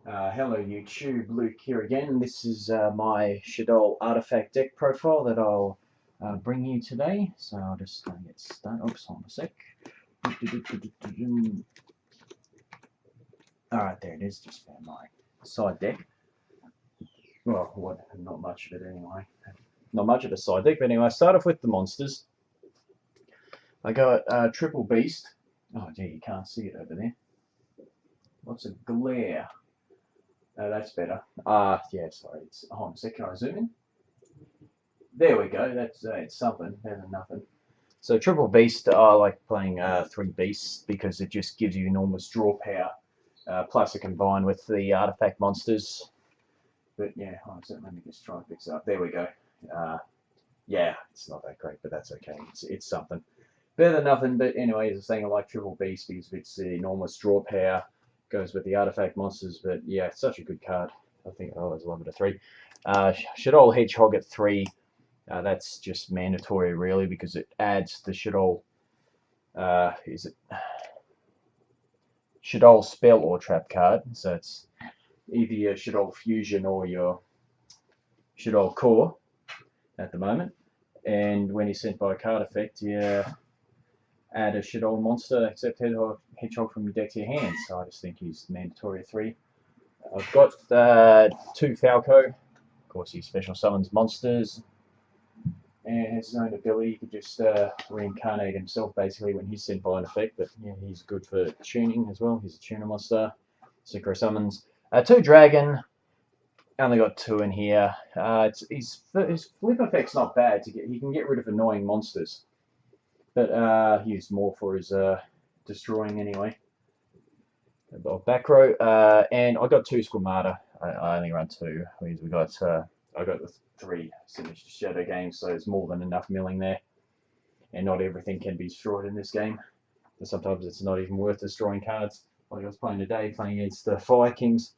Hello YouTube, Luke here again. This is my Shaddoll artifact deck profile that I'll bring you today. So I'll just get started. Oops, hold on a sec. Alright, there it is. Just found my side deck. Well, what? Not much of it anyway. Not much of a side deck, but anyway, I start off with the monsters. I got Triple Beast. Oh, gee, you can't see it over there. Lots of glare. Oh, that's better. Yeah, sorry. Hold on a sec. Can I zoom in? There we go. That's it's something better than nothing. So Triple Beast, I like playing 3 beasts because it just gives you enormous draw power. Plus, it combined with the artifact monsters. But yeah, hold on a sec. Let me just try and fix it up. There we go. Yeah, it's not that great, but that's okay. It's something better than nothing. But anyway, as I was saying, I like Triple Beast because it's the enormous draw power. Goes with the artifact monsters, but yeah, it's such a good card. I think I always love it at 3. Shaddoll Hedgehog at 3. That's just mandatory, really, because it adds the Shaddoll. Is it Shaddoll spell or trap card? So it's either your Shaddoll fusion or your Shaddoll core at the moment. And when he's sent by a card effect, you add a Shaddoll monster, except Hedgehog from your deck to your hand. So I just think he's mandatory at 3. I've got 2 Falco. Of course, he special summons monsters. And has his own ability. He could just reincarnate himself basically when he's sent by an effect. But yeah, he's good for tuning as well. He's a tuner monster. Synchro summons. 2 Dragon. Only got 2 in here. His flip effect's not bad. He can get rid of annoying monsters. But he used more for his destroying anyway. Back row, and I got 2 Squamata. I only run 2. We got I got the 3 Sinister Shadow games, so there's more than enough milling there. And not everything can be destroyed in this game. And sometimes it's not even worth destroying cards. Like I was playing today, playing against the Fire Kings.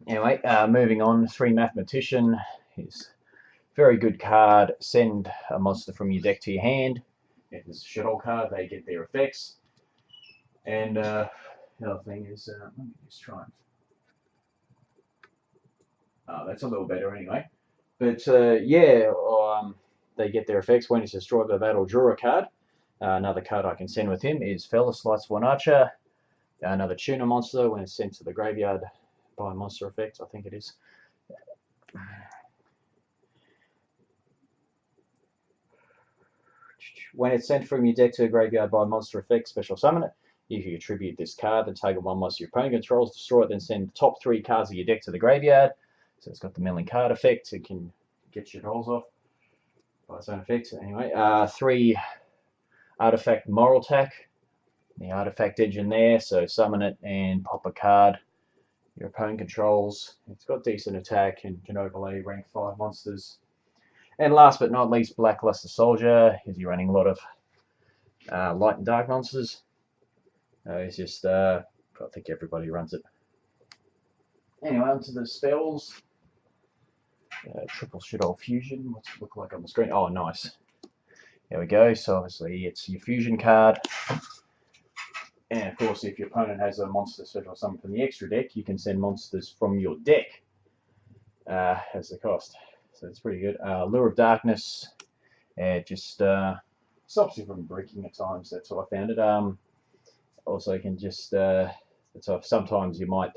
Anyway, moving on, 3 Mathematician. He's very good card. Send a monster from your deck to your hand. If it's a Shaddoll card, they get their effects. And the other thing is, let me just try and. That's a little better anyway. But yeah, they get their effects when it's destroyed by battle. Draw a card. Another card I can send with him is Fellas Lights One Archer. Another tuner monster when it's sent to the graveyard by a monster effect, I think it is. When it's sent from your deck to the graveyard by a monster effect, special summon it. You can attribute this card, then take 1 monster your opponent controls, destroy it, then send the top 3 cards of your deck to the graveyard. So it's got the milling card effect. It can get your rolls off by its own effect. Anyway, 3 artifact moral attack. The artifact engine there, so summon it and pop a card your opponent controls. It's got decent attack and can overlay rank 5 monsters. And last but not least, Blackluster Soldier. Is you're running a lot of light and dark monsters. It's just, I think everybody runs it. Anyway, onto the spells. Triple Shaddoll Fusion. What's it look like on the screen? Oh, nice. There we go. So obviously it's your fusion card. And of course, if your opponent has a monster special summon from the extra deck, you can send monsters from your deck as the cost. So it's pretty good. Lure of Darkness. It just stops you from breaking at times. That's how I found it. Also, you can just sometimes you might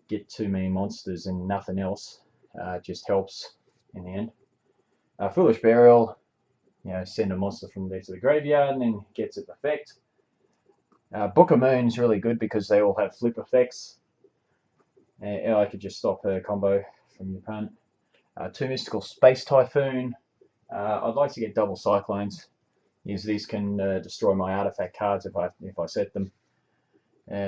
get too many monsters and nothing else. It just helps in the end. Foolish Burial. Send a monster from there to the graveyard and then gets its effect. Book of Moon is really good because they all have flip effects. I could just stop a combo from your opponent. 2 Mystical Space Typhoon. I'd like to get double Cyclones. As these can destroy my artifact cards if I set them.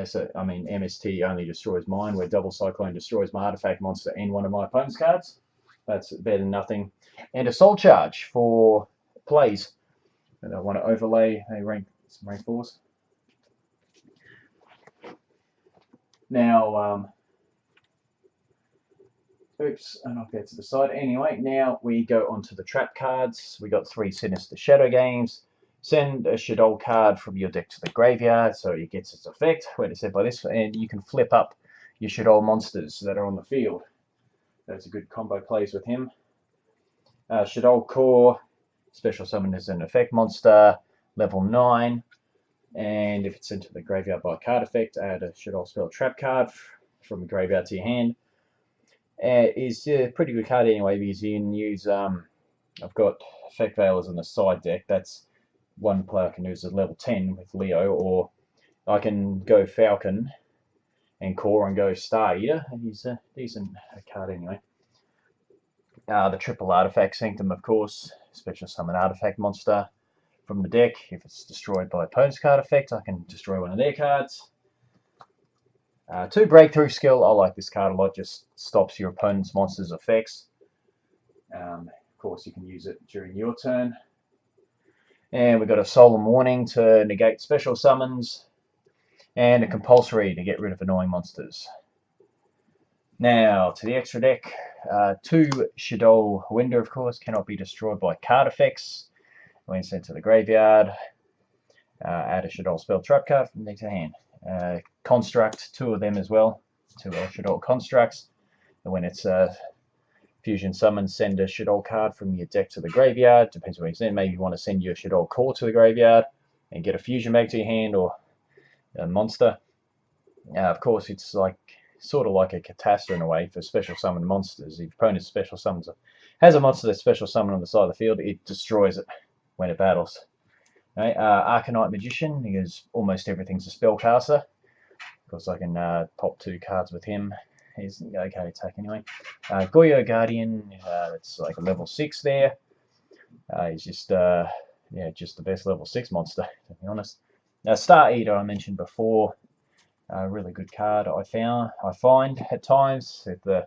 So I mean, MST only destroys mine, where double Cyclone destroys my artifact monster and one of my opponent's cards. That's better than nothing. And a Soul Charge for plays. And I want to overlay some rank 4s. Now, oops, I knocked that to the side. Anyway, now we go on to the trap cards. We got 3 Sinister Shadow games. Send a Shaddoll card from your deck to the graveyard, so it gets its effect when it's sent by this, and you can flip up your Shaddoll monsters that are on the field. That's a good combo plays with him. Shaddoll Core, special summon as an effect monster, level 9. And if it's sent to the graveyard by card effect, add a Shaddoll spell trap card from the graveyard to your hand. Is a pretty good card anyway, because you can use, I've got Effect Veilers on the side deck. That's one player can use as level 10 with Leo, or I can go Falcon and Core and go Star Eater. He's a decent card anyway. The triple artifact Sanctum, of course, special summon artifact monster from the deck. If it's destroyed by opponent's card effect, I can destroy one of their cards. 2 breakthrough skill. I like this card a lot. Just stops your opponent's monsters' effects. Of course, you can use it during your turn. And we've got a Solemn Warning to negate special summons, and a compulsory to get rid of annoying monsters. Now to the extra deck. 2 Shaddoll Winder, of course, cannot be destroyed by card effects when sent to the graveyard. Add a Shaddoll spell trap card from deck to hand. Construct, 2 of them as well. 2 Shaddoll constructs. And when it's fusion summon, send a Shaddoll card from your deck to the graveyard. Depends where you send. Maybe you want to send your Shaddoll Core to the graveyard and get a fusion back to your hand, or a monster. Of course, it's like sort of like a catastrophe in a way for special summon monsters. If opponent special summons has a monster that's special summon on the side of the field, it destroys it when it battles. Okay, Arcanite Magician, because almost everything's a spellcaster. Of course, I can pop 2 cards with him. He's okay attack anyway. Goyo Guardian, it's like a level 6 there. He's just just the best level 6 monster, to be honest. Star Eater, I mentioned before. Really good card I find at times. If the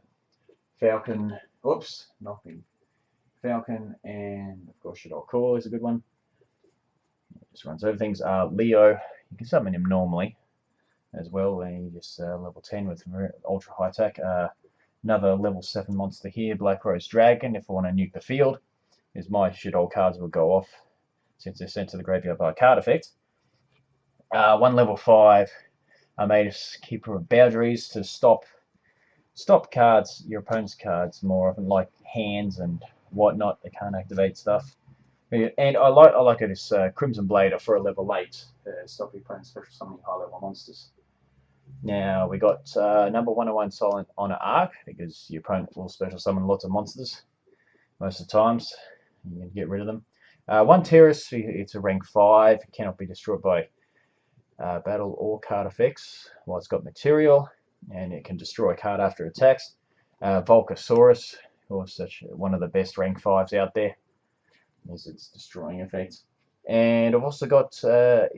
Falcon, Falcon, and of course Shaddoll Core is a good one. Just runs over things. Leo, you can summon him normally as well, and he just level 10 with ultra high attack. Another level 7 monster here, Black Rose Dragon. If I want to nuke the field, is my Shaddoll cards will go off since they're sent to the graveyard by a card effect. 1 level 5. I made a Keeper of Boundaries to stop cards, your opponent's cards, more often, like hands and whatnot. They can't activate stuff. And I like it as Crimson Blader for a level 8 to stop your opponent's special summoning high level monsters. Now we got number 101 Silent Honor Arc, because your opponent will special summon lots of monsters most of the times. You can get rid of them. 1 Terrace, it's a rank 5, it cannot be destroyed by battle or card effects. Well, it's got material, and it can destroy a card after it attacks. Volcasaurus, one of the best rank 5s out there, is its destroying effects. And I've also got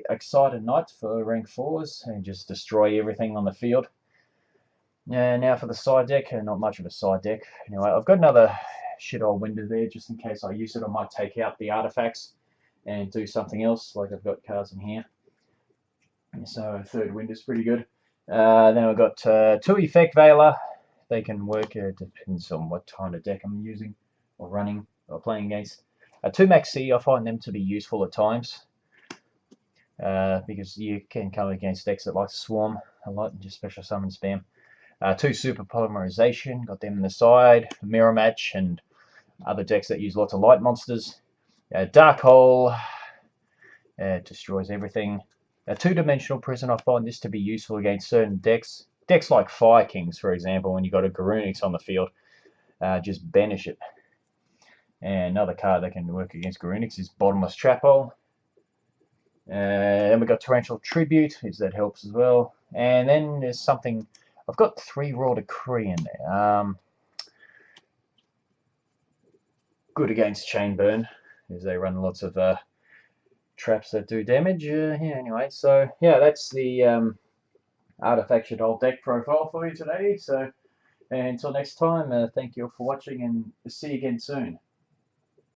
Excited Knight for rank 4s, and just destroy everything on the field. Now for the side deck, not much of a side deck. Anyway, I've got another Shaddoll Winder there, just in case I use it. I might take out the artifacts and do something else, like I've got cards in here. So 3rd Wind is pretty good. Then I've got 2 Effect Veiler. They can work, depends on what kind of deck I'm using or running or playing against. 2 Maxi, I find them to be useful at times, because you can come against decks that like to swarm a lot and just special summon spam. 2 Super Polymerization, got them in the side. Mirror Match and other decks that use lots of light monsters. Dark Hole, destroys everything. 2-Dimensional Prison, I find this to be useful against certain decks. Decks like Fire Kings, for example, when you've got a Garunix on the field, just banish it. And another card that can work against Garunix is Bottomless Trap Hole. Then we've got Torrential Tribute, that helps as well. And then there's something, I've got 3 Raw Decree in there. Good against Chain Burn, as they run lots of traps that do damage. Anyway, so yeah, that's the Artifact Shaddoll deck profile for you today. So until next time, thank you all for watching, and see you again soon.